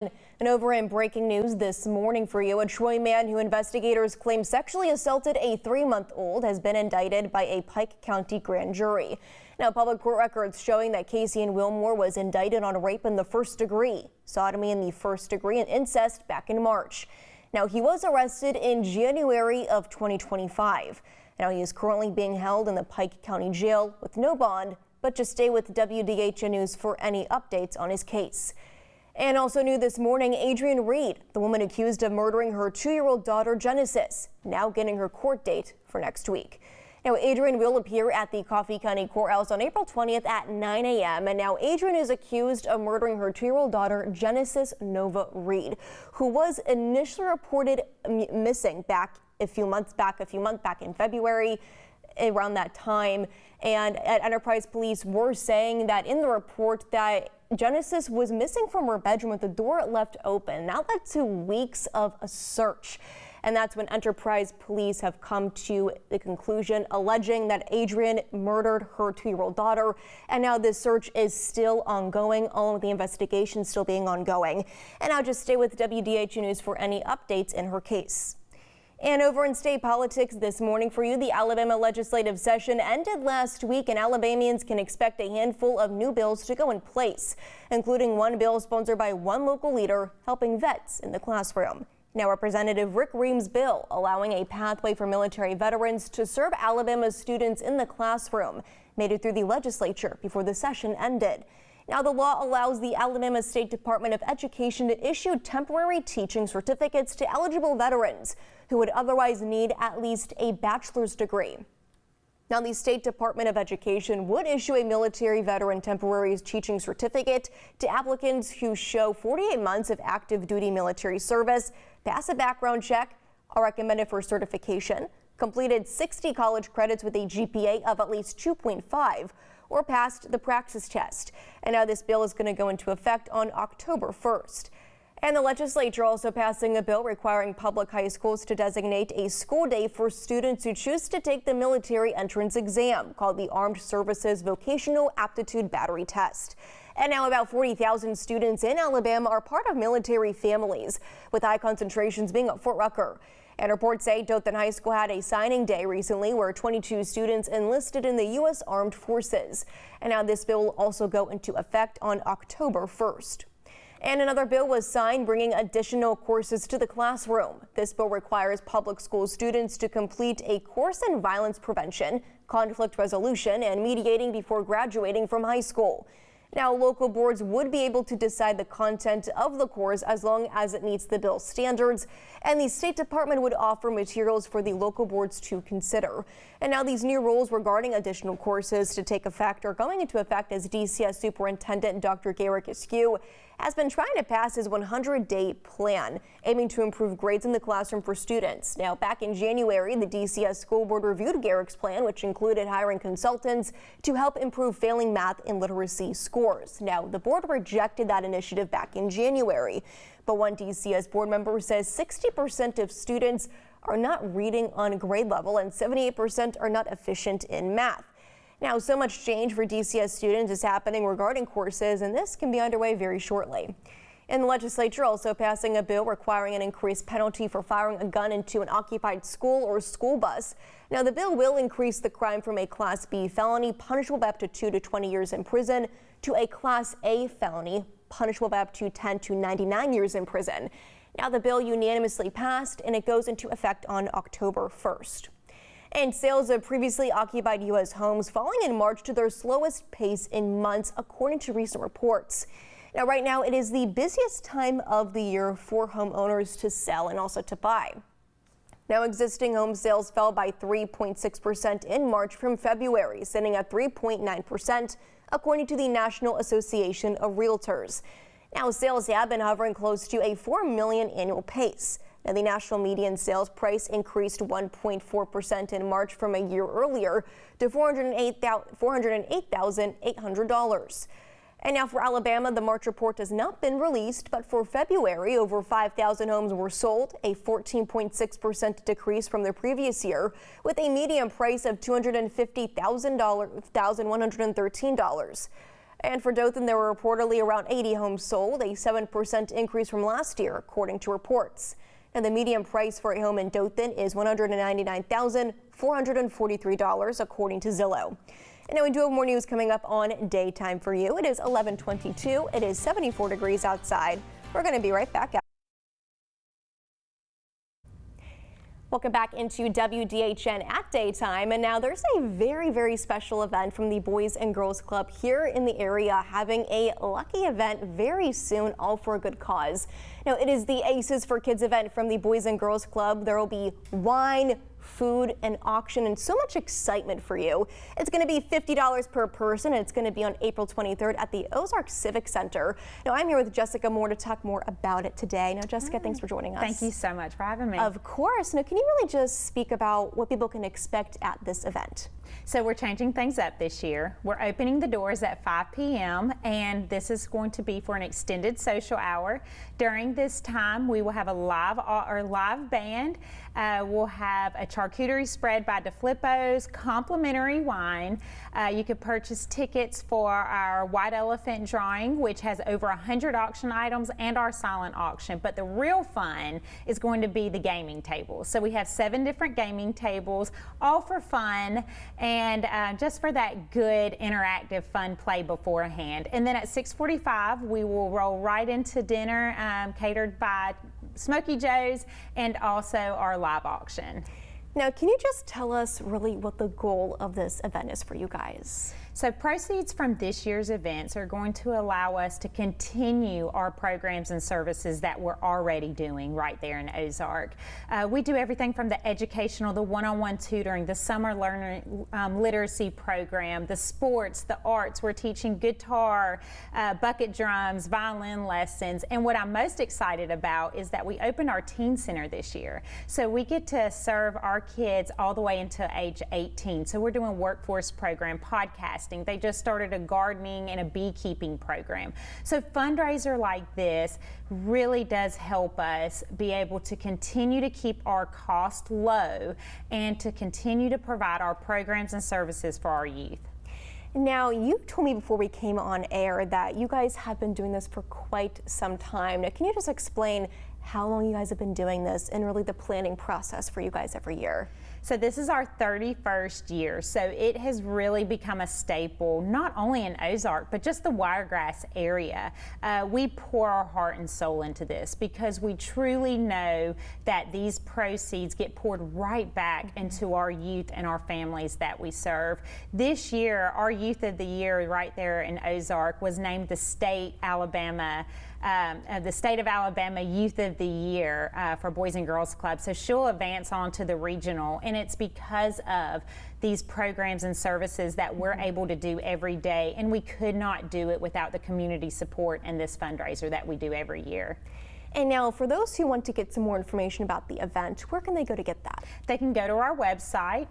And over in breaking news this morning for you, a Troy man who investigators claim sexually assaulted a 3-month-old has been indicted by a Pike County grand jury. Now, public court records showing that Casey and Wilmore was indicted on rape in the first degree, sodomy in the first degree, and incest back in March. Now, he was arrested in January of 2025. Now, he is currently being held in the Pike County Jail with no bond, but just stay with WDHN News for any updates on his case. And also new this morning, Adrienne Reed, the woman accused of murdering her 2-year-old daughter Genesis, now getting her court date for next week. Now, Adrienne will appear at the Coffee County Courthouse on April 20th at 9 a.m. And now Adrienne is accused of murdering her 2-year-old daughter Genesis Nova Reed, who was initially reported missing back in February. Around that time, and at Enterprise Police were saying that in the report that Genesis was missing from her bedroom with the door left open. That led to weeks of a search, and that's when Enterprise Police have come to the conclusion, alleging that Adrienne murdered her 2-year-old daughter, and now this search is still ongoing, along with the investigation still being ongoing. And now just stay with WDHN News for any updates in her case. And over in state politics this morning for you, the Alabama legislative session ended last week, and Alabamians can expect a handful of new bills to go in place, including one bill sponsored by one local leader helping vets in the classroom. Now, Representative Rick Ream's bill allowing a pathway for military veterans to serve Alabama students in the classroom made it through the legislature before the session ended. Now, the law allows the Alabama State Department of Education to issue temporary teaching certificates to eligible veterans who would otherwise need at least a bachelor's degree. Now, the State Department of Education would issue a military veteran temporary teaching certificate to applicants who show 48 months of active duty military service, pass a background check, are recommended for certification, completed 60 college credits with a GPA of at least 2.5, or passed the praxis test. And now this bill is going to go into effect on October 1st. And the legislature also passing a bill requiring public high schools to designate a school day for students who choose to take the military entrance exam called the Armed Services Vocational Aptitude Battery Test. And now about 40,000 students in Alabama are part of military families, with high concentrations being at Fort Rucker. And reports say Dothan High School had a signing day recently where 22 students enlisted in the U.S. Armed Forces. And now this bill will also go into effect on October 1st. And another bill was signed bringing additional courses to the classroom. This bill requires public school students to complete a course in violence prevention, conflict resolution, and mediating before graduating from high school. Now, local boards would be able to decide the content of the course as long as it meets the bill's standards, and the State Department would offer materials for the local boards to consider. And now these new rules regarding additional courses to take effect are going into effect as DCS Superintendent Dr. Garrick Askew has been trying to pass his 100-day plan, aiming to improve grades in the classroom for students. Now, back in January, the DCS School Board reviewed Garrick's plan, which included hiring consultants to help improve failing math and literacy scores. Now, the board rejected that initiative back in January, but one DCS board member says 60% of students are not reading on grade level and 78% are not efficient in math. Now, so much change for DCS students is happening regarding courses, and this can be underway very shortly. And the legislature also passing a bill requiring an increased penalty for firing a gun into an occupied school or school bus. Now, the bill will increase the crime from a Class B felony punishable by up to 2 to 20 years in prison to a Class A felony punishable by up to 10 to 99 years in prison. Now, the bill unanimously passed, and it goes into effect on October 1st. And sales of previously occupied U.S. homes falling in March to their slowest pace in months, according to recent reports. Now, right now, it is the busiest time of the year for homeowners to sell and also to buy. Now, existing home sales fell by 3.6% in March from February, sitting at 3.9%, according to the National Association of Realtors. Now, sales have been hovering close to a 4 million annual pace. Now, the national median sales price increased 1.4% in March from a year earlier to $408,800. And now for Alabama, the March report has not been released, but for February, over 5,000 homes were sold, a 14.6% decrease from the previous year, with a median price of $250,113. And for Dothan, there were reportedly around 80 homes sold, a 7% increase from last year, according to reports. And the median price for a home in Dothan is $199,443, according to Zillow. And now we do have more news coming up on Daytime for you. It is 11:22. It is 74 degrees outside. We're going to be right back. Welcome back into WDHN at Daytime, and now there's a very special event from the Boys and Girls Club here in the area, having a lucky event very soon, all for a good cause. Now, it is the Aces for Kids event from the Boys and Girls Club. There will be wine, food, and auction, and so much excitement for you. It's going to be $50 per person, and it's going to be on April 23rd at the Ozark Civic Center. Now, I'm here with Jessica Moore to talk more about it today. Now, Jessica, thanks for joining us. Thank you so much for having me. Of course. Now, can you really just speak about what people can expect at this event? So we're changing things up this year. We're opening the doors at 5 p.m. and this is going to be for an extended social hour. During this time, we will have a live band. We'll have a charcuterie spread by DeFlippo's, complimentary wine. You could purchase tickets for our White Elephant drawing, which has over 100 auction items, and our silent auction. But the real fun is going to be the gaming tables. So we have 7 different gaming tables, all for fun and just for that good interactive fun play beforehand. And then at 6:45 we will roll right into dinner catered by Smokey Joe's and also our live auction. Now, can you just tell us really what the goal of this event is for you guys? So proceeds from this year's events are going to allow us to continue our programs and services that we're already doing right there in Ozark. We do everything from the educational, the one-on-one tutoring, the summer learning literacy program, the sports, the arts. We're teaching guitar, bucket drums, violin lessons. And what I'm most excited about is that we opened our teen center this year. So we get to serve our kids all the way until age 18. So we're doing workforce program, podcasting. They just started a gardening and a beekeeping program. So fundraiser like this really does help us be able to continue to keep our cost low and to continue to provide our programs and services for our youth. Now, you told me before we came on air that you guys have been doing this for quite some time. Now, can you just explain how long you guys have been doing this and really the planning process for you guys every year? So this is our 31st year, so it has really become a staple, not only in Ozark, but just the Wiregrass area. We pour our heart and soul into this because we truly know that these proceeds get poured right back into our youth and our families that we serve. This year, our Youth of the Year right there in Ozark was named the State of Alabama Youth of the Year for Boys and Girls Club. So she'll advance on to the regional, and it's because of these programs and services that we're able to do every day, and we could not do it without the community support and this fundraiser that we do every year. And now, for those who want to get some more information about the event, where can they go to get that? They can go to our website,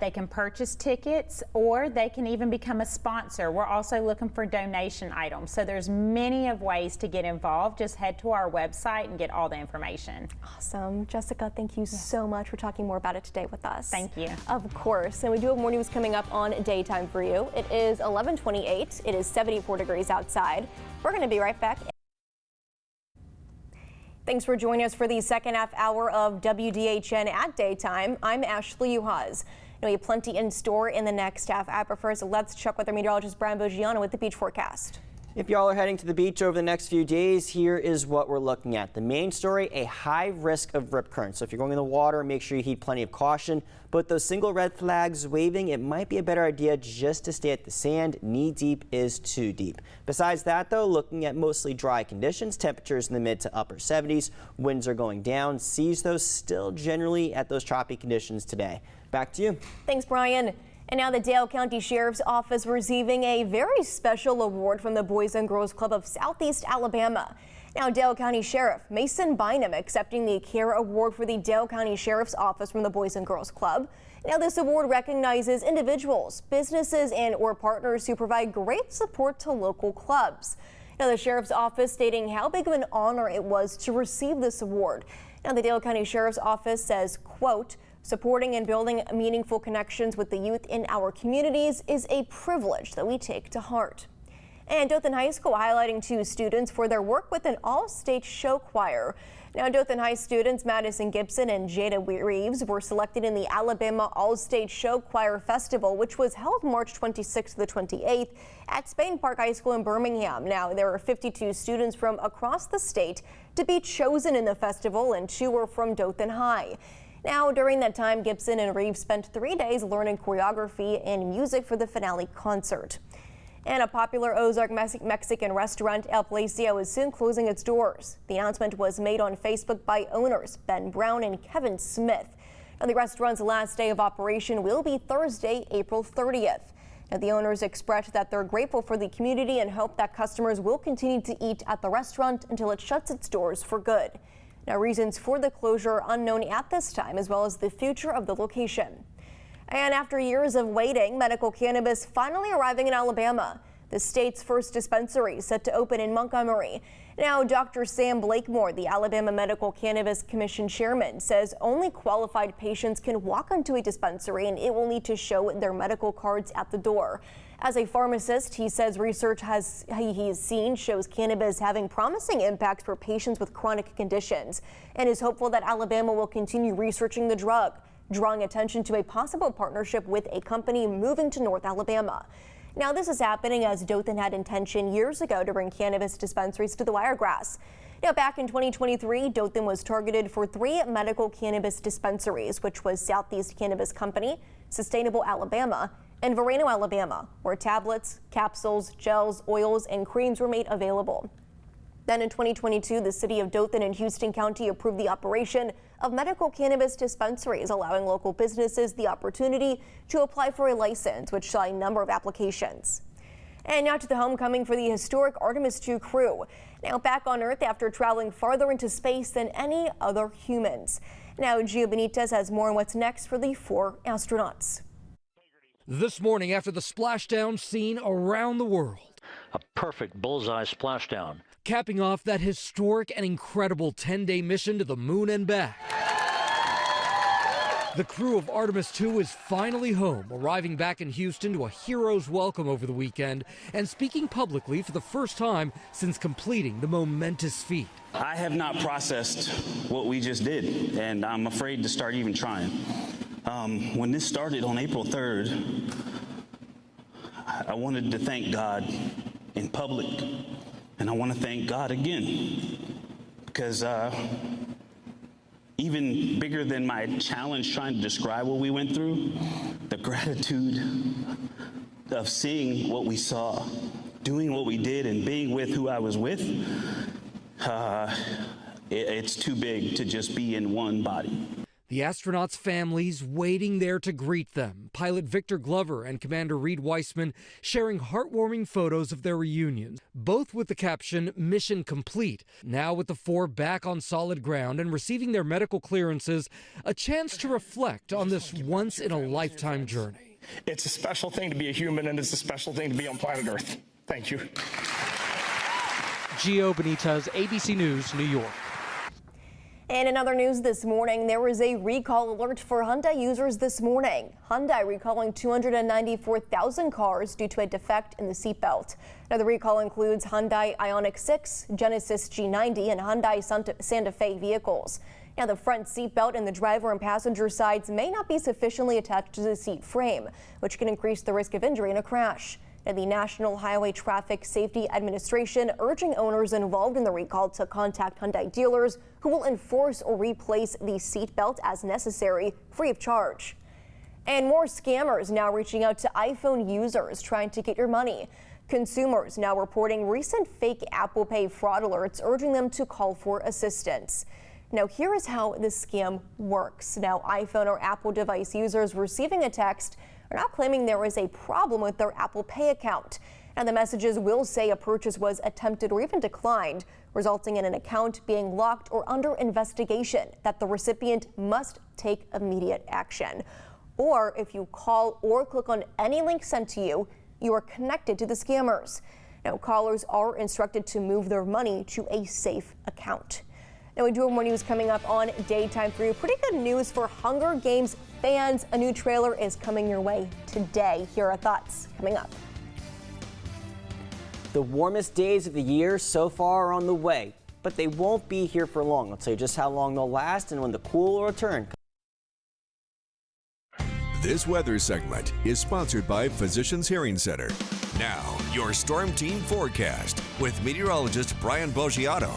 they can purchase tickets, or they can even become a sponsor. We're also looking for donation items. So there's many of ways to get involved. Just head to our website and get all the information. Awesome. Jessica, thank you so much for talking more about it today with us. Thank you. Of course. And we do have more news coming up on Daytime for you. It is 11:28. It is 74 degrees outside. We're going to be right back. Thanks for joining us for the second half hour of WDHN at Daytime. I'm Ashley Uhas. We have plenty in store in the next half hour. First, let's check with our meteorologist Brian Boggiano with the beach forecast. If y'all are heading to the beach over the next few days, here is what we're looking at. The main story, a high risk of rip current. So if you're going in the water, make sure you heed plenty of caution. But those single red flags waving, it might be a better idea just to stay at the sand. Knee deep is too deep. Besides that, though, looking at mostly dry conditions, temperatures in the mid to upper 70s. Winds are going down. Seas, though, still generally at those choppy conditions today. Back to you. Thanks, Brian. And now the Dale County Sheriff's Office receiving a very special award from the Boys and Girls Club of Southeast Alabama. Now, Dale County Sheriff Mason Bynum accepting the CARE Award for the Dale County Sheriff's Office from the Boys and Girls Club. Now, this award recognizes individuals, businesses, and/or partners who provide great support to local clubs. Now, the Sheriff's Office stating how big of an honor it was to receive this award. Now, the Dale County Sheriff's Office says, quote, "Supporting and building meaningful connections with the youth in our communities is a privilege that we take to heart." And Dothan High School highlighting 2 students for their work with an all-state show choir. Now, Dothan High students Madison Gibson and Jada Reeves were selected in the Alabama All-State Show Choir Festival, which was held March 26th to the 28th at Spain Park High School in Birmingham. Now, there were 52 students from across the state to be chosen in the festival, and 2 were from Dothan High. Now, during that time, Gibson and Reeves spent 3 days learning choreography and music for the finale concert. And a popular Ozark Mexican restaurant, El Palacio, is soon closing its doors. The announcement was made on Facebook by owners Ben Brown and Kevin Smith. Now, the restaurant's last day of operation will be Thursday, April 30th. Now, the owners expressed that they're grateful for the community and hope that customers will continue to eat at the restaurant until it shuts its doors for good. Now, reasons for the closure are unknown at this time, as well as the future of the location. And after years of waiting, medical cannabis finally arriving in Alabama. The state's first dispensary set to open in Montgomery. Now, Dr. Sam Blakemore, the Alabama Medical Cannabis Commission chairman, says only qualified patients can walk into a dispensary and it will need to show their medical cards at the door. As a pharmacist, he says research he has seen shows cannabis having promising impacts for patients with chronic conditions, and is hopeful that Alabama will continue researching the drug, drawing attention to a possible partnership with a company moving to North Alabama. Now, this is happening as Dothan had intention years ago to bring cannabis dispensaries to the Wiregrass. Now, back in 2023, Dothan was targeted for 3 medical cannabis dispensaries, which was Southeast Cannabis Company, Sustainable Alabama, and Verano, Alabama, where tablets, capsules, gels, oils, and creams were made available. Then in 2022, the city of Dothan and Houston County approved the operation of medical cannabis dispensaries, allowing local businesses the opportunity to apply for a license, which saw a number of applications. And now to the homecoming for the historic Artemis II crew. Now back on Earth after traveling farther into space than any other humans. Now Gio Benitez has more on what's next for the 4 astronauts. This morning after the splashdown seen around the world. A perfect bullseye splashdown. Capping off that historic and incredible 10-day mission to the moon and back. The crew of Artemis II is finally home, arriving back in Houston to a hero's welcome over the weekend and speaking publicly for the first time since completing the momentous feat. I have not processed what we just did, and I'm afraid to start even trying. When this started on April 3rd, I wanted to thank God in public, and I want to thank God again, because even bigger than my challenge trying to describe what we went through, the gratitude of seeing what we saw, doing what we did, and being with who I was with, it's too big to just be in one body. The astronauts' families waiting there to greet them. Pilot Victor Glover and Commander Reed Weissman sharing heartwarming photos of their reunions, both with the caption, "Mission Complete." Now with the 4 back on solid ground and receiving their medical clearances, a chance to reflect on this once-in-a-lifetime journey. It's a special thing to be a human, and it's a special thing to be on planet Earth. Thank you. Gio Benitez, ABC News, New York. And in other news this morning, there was a recall alert for Hyundai users this morning. Hyundai recalling 294,000 cars due to a defect in the seatbelt. Now, the recall includes Hyundai Ioniq 6, Genesis G90, and Hyundai Santa Fe vehicles. Now, the front seatbelt and the driver and passenger sides may not be sufficiently attached to the seat frame, which can increase the risk of injury in a crash. And the National Highway Traffic Safety Administration urging owners involved in the recall to contact Hyundai dealers who will enforce or replace the seatbelt as necessary, free of charge. And more scammers now reaching out to iPhone users trying to get your money. Consumers now reporting recent fake Apple Pay fraud alerts, urging them to call for assistance. Now, here is how this scam works. Now, iPhone or Apple device users receiving a text are now claiming there is a problem with their Apple Pay account. And the messages will say a purchase was attempted or even declined, resulting in an account being locked or under investigation that the recipient must take immediate action. Or if you call or click on any link sent to you, you are connected to the scammers. Now, callers are instructed to move their money to a safe account. Now, we do have more news coming up on Daytime for you. Pretty good news for Hunger Games fans. A new trailer is coming your way today. Here are thoughts coming up. The warmest days of the year so far are on the way, but they won't be here for long. I'll tell you just how long they'll last and when the cool will return. This weather segment is sponsored by Physicians Hearing Center. Now, your Storm Team forecast with meteorologist Brian Boggiato.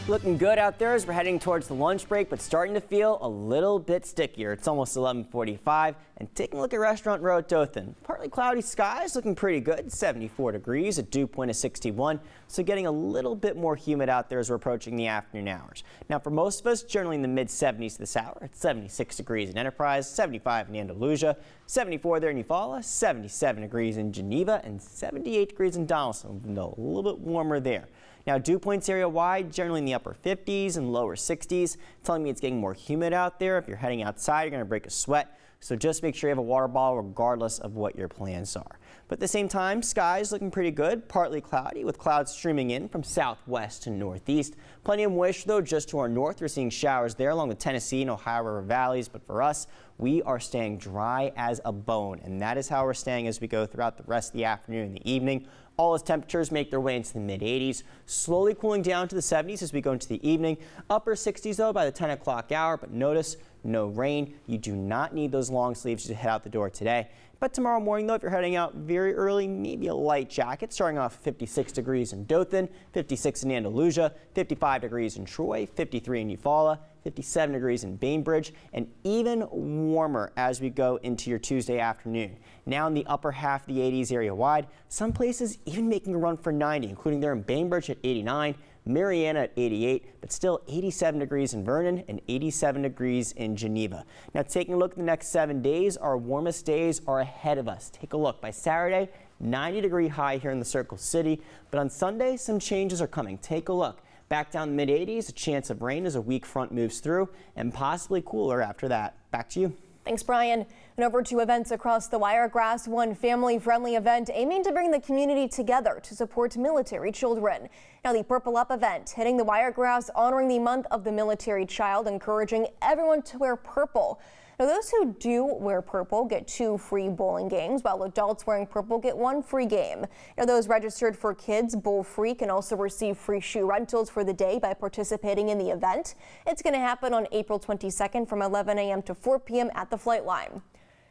Looking good out there as we're heading towards the lunch break, but starting to feel a little bit stickier. It's almost 11:45, and taking a look at Restaurant Row at Dothan. Partly cloudy skies, looking pretty good. 74 degrees, a dew point of 61, so getting a little bit more humid out there as we're approaching the afternoon hours. Now, for most of us, generally in the mid-70s this hour. It's 76 degrees in Enterprise, 75 in Andalusia, 74 there in Eufaula, 77 degrees in Geneva, and 78 degrees in Donaldson, even though a little bit warmer there. Now, dew points area-wide, generally in the upper 50s and lower 60s, telling me it's getting more humid out there. If you're heading outside, you're going to break a sweat, so just make sure you have a water bottle regardless of what your plans are. But at the same time, skies looking pretty good, partly cloudy with clouds streaming in from southwest to northeast. Plenty of moisture, though, just to our north. We're seeing showers there along the Tennessee and Ohio River valleys, but for us, we are staying dry as a bone, and that is how we're staying as we go throughout the rest of the afternoon and the evening. All as temperatures make their way into the mid-80s, slowly cooling down to the 70s as we go into the evening. Upper 60s, though, by the 10 o'clock hour, but notice no rain. You do not need those long sleeves to head out the door today. But tomorrow morning, though, if you're heading out very early, maybe a light jacket, starting off 56 degrees in Dothan, 56 in Andalusia, 55 degrees in Troy, 53 in Eufaula, 57 degrees in Bainbridge, and even warmer as we go into your Tuesday afternoon. Now in the upper half of the 80s area wide, some places even making a run for 90, including there in Bainbridge at 89, Mariana at 88, but still 87 degrees in Vernon and 87 degrees in Geneva. Now taking a look at the next 7 days, our warmest days are ahead of us. Take a look. By Saturday, 90-degree high here in the Circle City, but on Sunday, some changes are coming. Take a look. Back down the mid-80s, a chance of rain as a weak front moves through, and possibly cooler after that. Back to you. Thanks, Brian. And over to events across the Wiregrass, one family-friendly event aiming to bring the community together to support military children. Now, the Purple Up event hitting the Wiregrass, honoring the month of the military child, encouraging everyone to wear purple. Now, those who do wear purple get 2 free bowling games, while adults wearing purple get 1 free game. Now, those registered for Kids Bowl Free can also receive free shoe rentals for the day by participating in the event. It's going to happen on April 22nd from 11 a.m. to 4 p.m. at the Flight Line.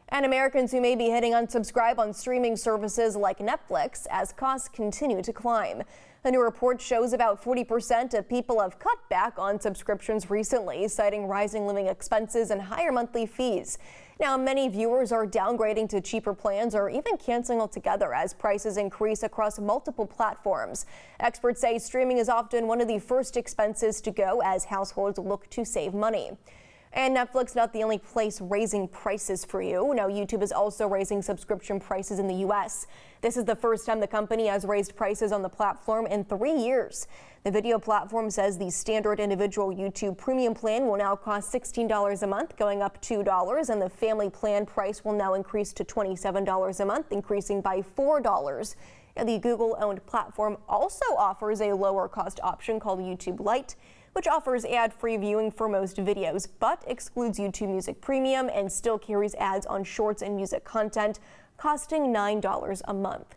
And Americans who may be hitting unsubscribe on streaming services like Netflix as costs continue to climb. A new report shows about 40% of people have cut back on subscriptions recently, citing rising living expenses and higher monthly fees. Now, many viewers are downgrading to cheaper plans or even canceling altogether as prices increase across multiple platforms. Experts say streaming is often one of the first expenses to go as households look to save money. And Netflix not the only place raising prices for you. Now, YouTube is also raising subscription prices in the U.S. This is the first time the company has raised prices on the platform in 3 years. The video platform says the standard individual YouTube premium plan will now cost $16 a month, going up $2, and the family plan price will now increase to $27 a month, increasing by $4. And the Google-owned platform also offers a lower-cost option called YouTube Lite, which offers ad-free viewing for most videos, but excludes YouTube Music Premium and still carries ads on shorts and music content, costing $9 a month.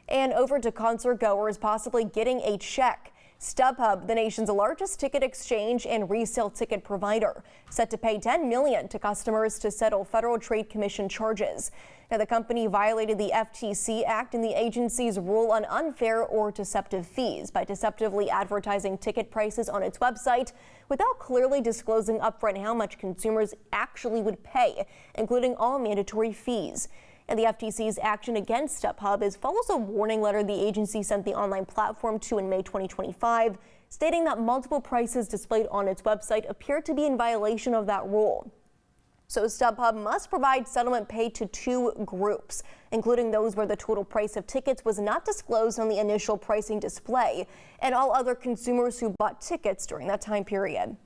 And over to concert goers possibly getting a check. StubHub, the nation's largest ticket exchange and resale ticket provider, set to pay $10 million to customers to settle Federal Trade Commission charges. Now, the company violated the FTC Act and the agency's rule on unfair or deceptive fees by deceptively advertising ticket prices on its website without clearly disclosing upfront how much consumers actually would pay, including all mandatory fees. And the FTC's action against StubHub follows a warning letter the agency sent the online platform to in May 2025, stating that multiple prices displayed on its website appear to be in violation of that rule. So StubHub must provide settlement pay to 2 groups, including those where the total price of tickets was not disclosed on the initial pricing display, and all other consumers who bought tickets during that time period.